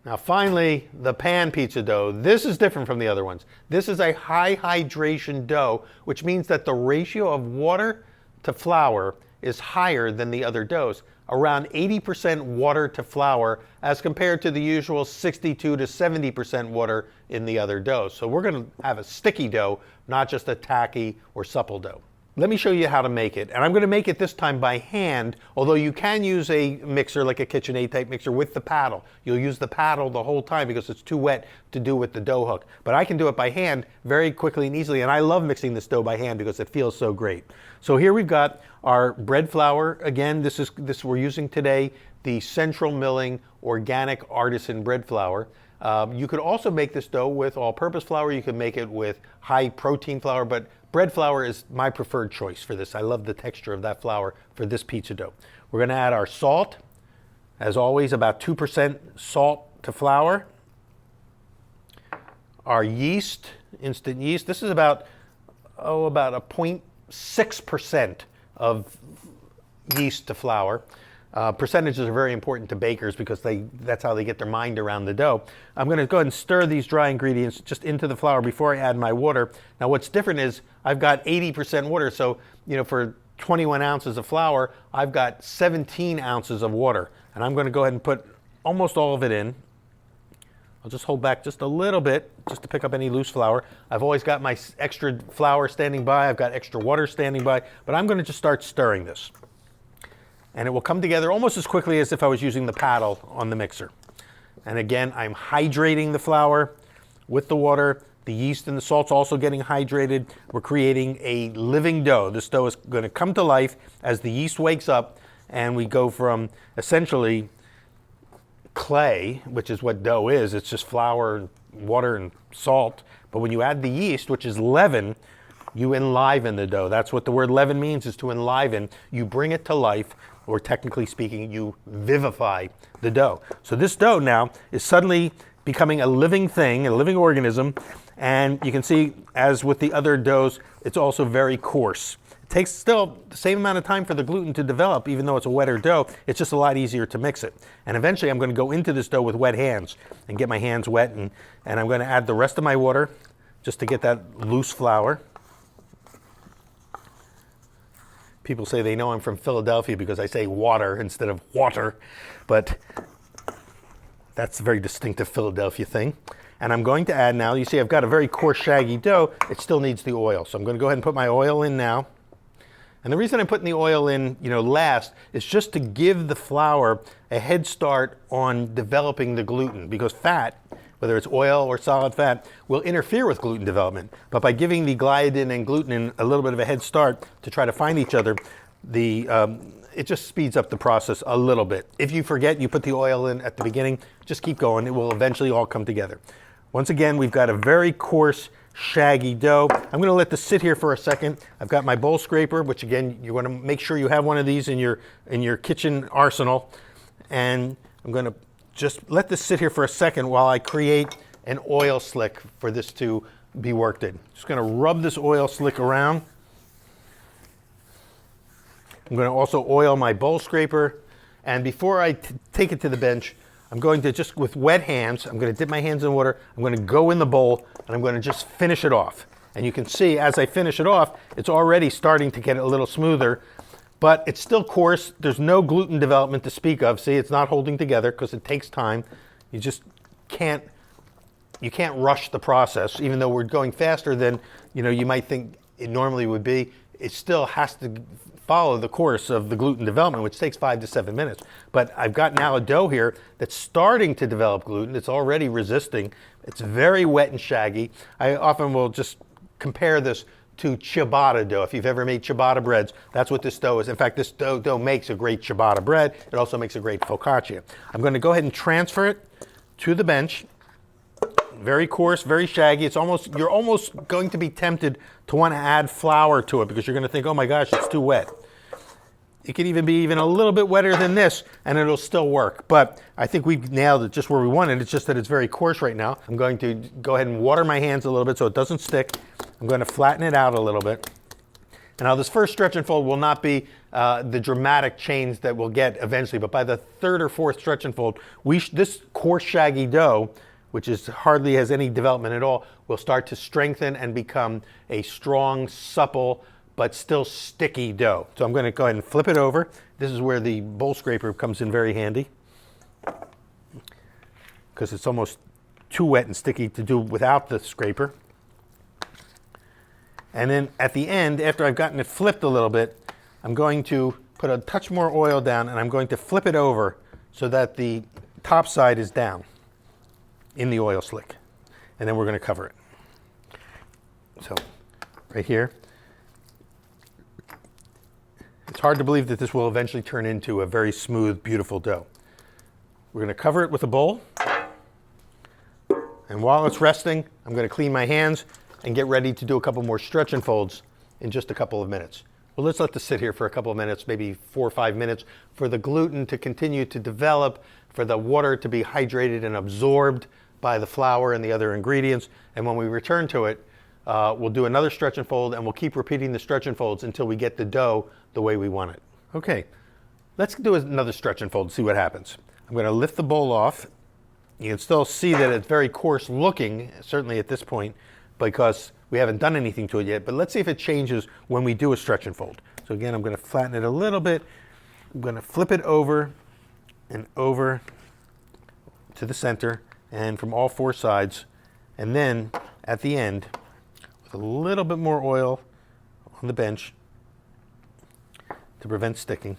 Now finally, the pan pizza dough. This is different from the other ones. This is a high hydration dough, which means that the ratio of water to flour is higher than the other doughs. Around 80% water to flour as compared to the usual 62 to 70% water in the other doughs. So we're going to have a sticky dough, not just a tacky or supple dough. Let me show you how to make it. And I'm going to make it this time by hand, although you can use a mixer like a KitchenAid type mixer with the paddle. You'll use the paddle the whole time because it's too wet to do with the dough hook. But I can do it by hand very quickly and easily, and I love mixing this dough by hand because it feels so great. So here we've got our bread flour. Again, this we're using today, the Central Milling Organic Artisan Bread Flour. You could also make this dough with all-purpose flour. You could make it with high-protein flour, but bread flour is my preferred choice for this. I love the texture of that flour for this pizza dough. We're going to add our salt. As always, about 2% salt to flour. Our yeast, instant yeast. This is about a 0.6% of yeast to flour. Percentages are very important to bakers because that's how they get their mind around the dough. I'm going to go ahead and stir these dry ingredients just into the flour before I add my water. Now what's different is I've got 80% water, so for 21 ounces of flour, I've got 17 ounces of water. And I'm going to go ahead and put almost all of it in. I'll just hold back just a little bit just to pick up any loose flour. I've always got my extra flour standing by. I've got extra water standing by, but I'm going to just start stirring this. And it will come together almost as quickly as if I was using the paddle on the mixer. And again, I'm hydrating the flour with the water. The yeast and the salt's also getting hydrated. We're creating a living dough. This dough is going to come to life as the yeast wakes up, and we go from essentially clay, which is what dough is. It's just flour, water, and salt. But when you add the yeast, which is leaven, you enliven the dough. That's what the word leaven means, is to enliven. You bring it to life, or technically speaking, you vivify the dough. So this dough now is suddenly becoming a living thing, a living organism, and you can see, as with the other doughs, it's also very coarse. It takes still the same amount of time for the gluten to develop, even though it's a wetter dough. It's just a lot easier to mix it. And eventually I'm going to go into this dough with wet hands and get my hands wet, and I'm going to add the rest of my water just to get that loose flour. People say they know I'm from Philadelphia because I say water instead of water, but that's a very distinctive Philadelphia thing. And I'm going to add now, you see I've got a very coarse, shaggy dough. It still needs the oil. So I'm going to go ahead and put my oil in now. And the reason I'm putting the oil in, last is just to give the flour a head start on developing the gluten, because fat, whether it's oil or solid fat, will interfere with gluten development. But by giving the gliadin and gluten a little bit of a head start to try to find each other, it just speeds up the process a little bit. If you forget, you put the oil in at the beginning, just keep going. It will eventually all come together. Once again, we've got a very coarse, shaggy dough. I'm going to let this sit here for a second. I've got my bowl scraper, which again, you want to make sure you have one of these in your kitchen arsenal. And I'm going to just let this sit here for a second while I create an oil slick for this to be worked in. Just going to rub this oil slick around. I'm going to also oil my bowl scraper. And before I take it to the bench, I'm going to just, with wet hands, I'm going to dip my hands in water, I'm going to go in the bowl, and I'm going to just finish it off. And you can see as I finish it off, it's already starting to get a little smoother, but it's still coarse. There's no gluten development to speak of. See, it's not holding together because it takes time. You just can't rush the process, even though we're going faster than you might think it normally would be. It still has to follow the course of the gluten development, which takes 5 to 7 minutes. But I've got now a dough here that's starting to develop gluten. It's already resisting. It's very wet and shaggy. I often will just compare this to ciabatta dough. If you've ever made ciabatta breads, that's what this dough is. In fact, this dough makes a great ciabatta bread. It also makes a great focaccia. I'm going to go ahead and transfer it to the bench. Very coarse, very shaggy. You're almost going to be tempted to want to add flour to it because you're going to think, oh my gosh, it's too wet. It could even be even a little bit wetter than this and it'll still work. But I think we've nailed it just where we wanted. It's just that it's very coarse right now. I'm going to go ahead and water my hands a little bit so it doesn't stick. I'm going to flatten it out a little bit. And now this first stretch and fold will not be the dramatic change that we'll get eventually. But by the third or fourth stretch and fold, this coarse, shaggy dough, which hardly has any development at all, will start to strengthen and become a strong, supple, but still sticky dough. So I'm going to go ahead and flip it over. This is where the bowl scraper comes in very handy, because it's almost too wet and sticky to do without the scraper. And then at the end, after I've gotten it flipped a little bit, I'm going to put a touch more oil down, and I'm going to flip it over so that the top side is down in the oil slick. And then we're going to cover it. So right here. It's hard to believe that this will eventually turn into a very smooth, beautiful dough. We're going to cover it with a bowl. And while it's resting, I'm going to clean my hands and get ready to do a couple more stretch and folds in just a couple of minutes. Well, let's let this sit here for a couple of minutes, maybe 4 or 5 minutes, for the gluten to continue to develop, for the water to be hydrated and absorbed by the flour and the other ingredients. And when we return to it, we'll do another stretch and fold, and we'll keep repeating the stretch and folds until we get the dough the way we want it. Okay, let's do another stretch and fold and see what happens. I'm going to lift the bowl off. You can still see that it's very coarse looking, certainly at this point, because we haven't done anything to it yet. But let's see if it changes when we do a stretch and fold. So again, I'm going to flatten it a little bit. I'm going to flip it over and over to the center and from all 4 sides. And then at the end, with a little bit more oil on the bench to prevent sticking,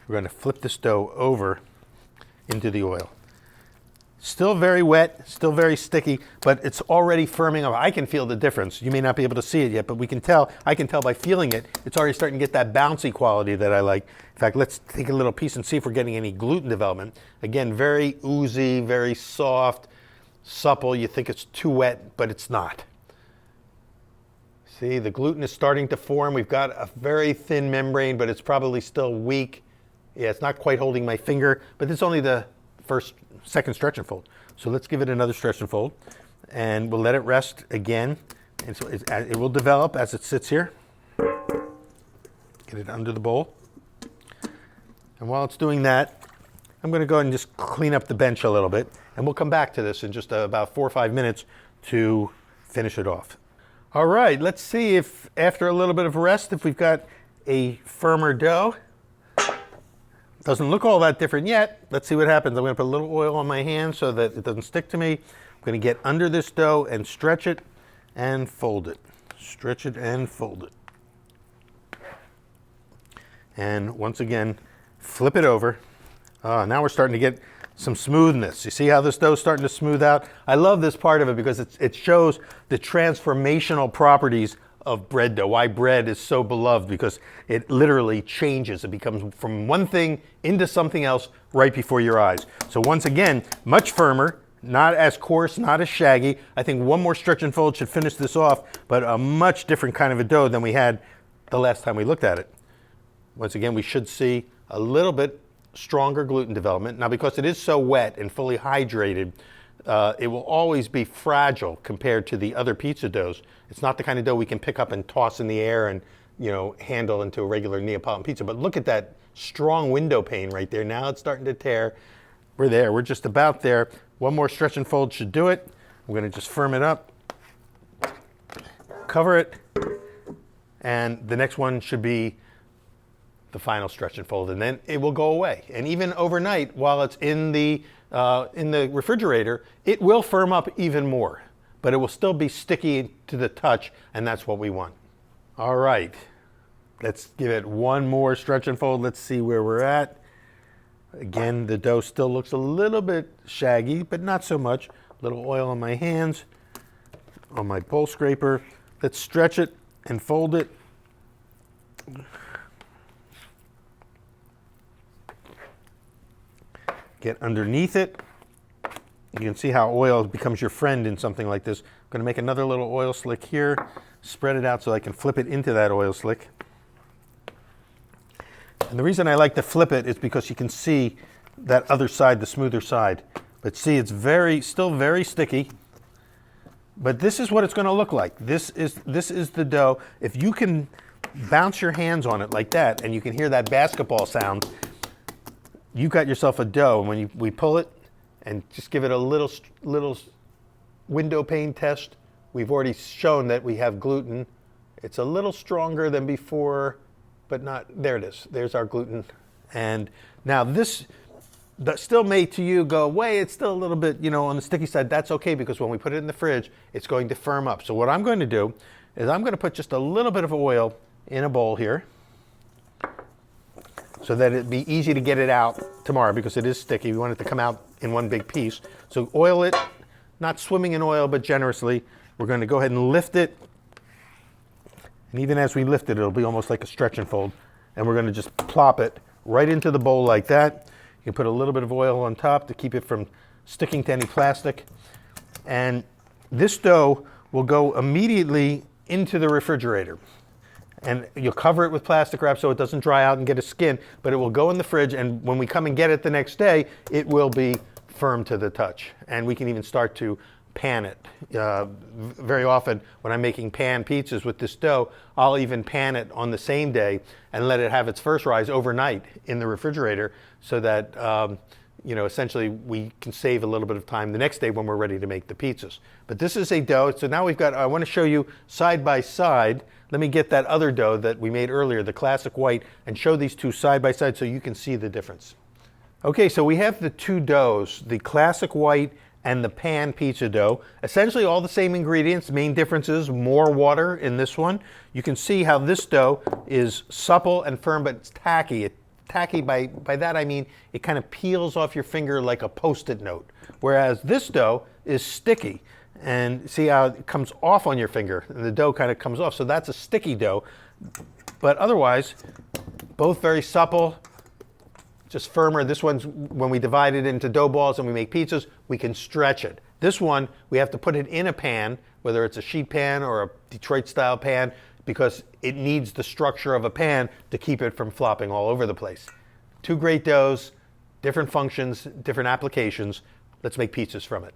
we're going to flip this dough over into the oil. Still very wet, still very sticky, but it's already firming up. I can feel the difference. You may not be able to see it yet, but we can tell. I can tell by feeling it. It's already starting to get that bouncy quality that I like. In fact, let's take a little piece and see if we're getting any gluten development. Again, very oozy, very soft, supple. You think it's too wet, but it's not. See, the gluten is starting to form. We've got a very thin membrane, but it's probably still weak. Yeah, it's not quite holding my finger, but it's only the second stretch and fold. So let's give it another stretch and fold, and we'll let it rest again. And so it will develop as it sits here. Get it under the bowl. And while it's doing that, I'm going to go ahead and just clean up the bench a little bit, and we'll come back to this in just about 4 or 5 minutes to finish it off. All right, let's see if after a little bit of rest, if we've got a firmer dough. Doesn't look all that different yet. Let's see what happens. I'm going to put a little oil on my hand so that it doesn't stick to me. I'm going to get under this dough and stretch it and fold it. Stretch it and fold it. And once again, flip it over. Now we're starting to get some smoothness. You see how this dough is starting to smooth out? I love this part of it because it shows the transformational properties of bread dough, why bread is so beloved, because it literally changes. It becomes from one thing into something else right before your eyes. So once again, much firmer, not as coarse, not as shaggy. I think one more stretch and fold should finish this off, but a much different kind of a dough than we had the last time we looked at it. Once again, we should see a little bit stronger gluten development. Now, because it is so wet and fully hydrated, it will always be fragile compared to the other pizza doughs. It's not the kind of dough we can pick up and toss in the air and, handle into a regular Neapolitan pizza. But look at that strong window pane right there. Now it's starting to tear. We're there. We're just about there. One more stretch and fold should do it. I'm going to just firm it up, cover it, and the next one should be the final stretch and fold, and then it will go away. And even overnight, while it's in the refrigerator, it will firm up even more, but it will still be sticky to the touch, and that's what we want. All right, let's give it one more stretch and fold. Let's see where we're at. Again, the dough still looks a little bit shaggy, but not so much. A little oil on my hands, on my bowl scraper. Let's stretch it and fold it. Get underneath it. You can see how oil becomes your friend in something like this. I'm going to make another little oil slick here, spread it out so I can flip it into that oil slick. And the reason I like to flip it is because you can see that other side, the smoother side. But see, it's still very sticky. But this is what it's going to look like. This is the dough. If you can bounce your hands on it like that, and you can hear that basketball sound, you got yourself a dough. And when we pull it and just give it a little window pane test, we've already shown that we have gluten. It's a little stronger than before, but not, there it is. There's our gluten. And now this, that still may to you go, wait, it's still a little bit, on the sticky side. That's okay, because when we put it in the fridge, it's going to firm up. So what I'm going to do is I'm going to put just a little bit of oil in a bowl here so that it'd be easy to get it out tomorrow, because it is sticky. We want it to come out in one big piece. So oil it, not swimming in oil, but generously. We're going to go ahead and lift it. And even as we lift it, it'll be almost like a stretch and fold. And we're going to just plop it right into the bowl like that. You can put a little bit of oil on top to keep it from sticking to any plastic. And this dough will go immediately into the refrigerator. And you'll cover it with plastic wrap so it doesn't dry out and get a skin, but it will go in the fridge, and when we come and get it the next day, it will be firm to the touch. And we can even start to pan it. Very often when I'm making pan pizzas with this dough, I'll even pan it on the same day and let it have its first rise overnight in the refrigerator, so that essentially we can save a little bit of time the next day when we're ready to make the pizzas. But this is a dough. So now I want to show you side by side. Let me get that other dough that we made earlier, the classic white, and show these two side by side so you can see the difference. Okay, so we have the two doughs, the classic white and the pan pizza dough. Essentially all the same ingredients. Main differences, more water in this one. You can see how this dough is supple and firm, but it's tacky. Tacky, by that I mean it kind of peels off your finger like a Post-it note. Whereas this dough is sticky. And see how it comes off on your finger, and the dough kind of comes off. So that's a sticky dough. But otherwise, both very supple, just firmer. This one's, when we divide it into dough balls and we make pizzas, we can stretch it. This one, we have to put it in a pan, whether it's a sheet pan or a Detroit style pan, because it needs the structure of a pan to keep it from flopping all over the place. Two great doughs, different functions, different applications. Let's make pizzas from it.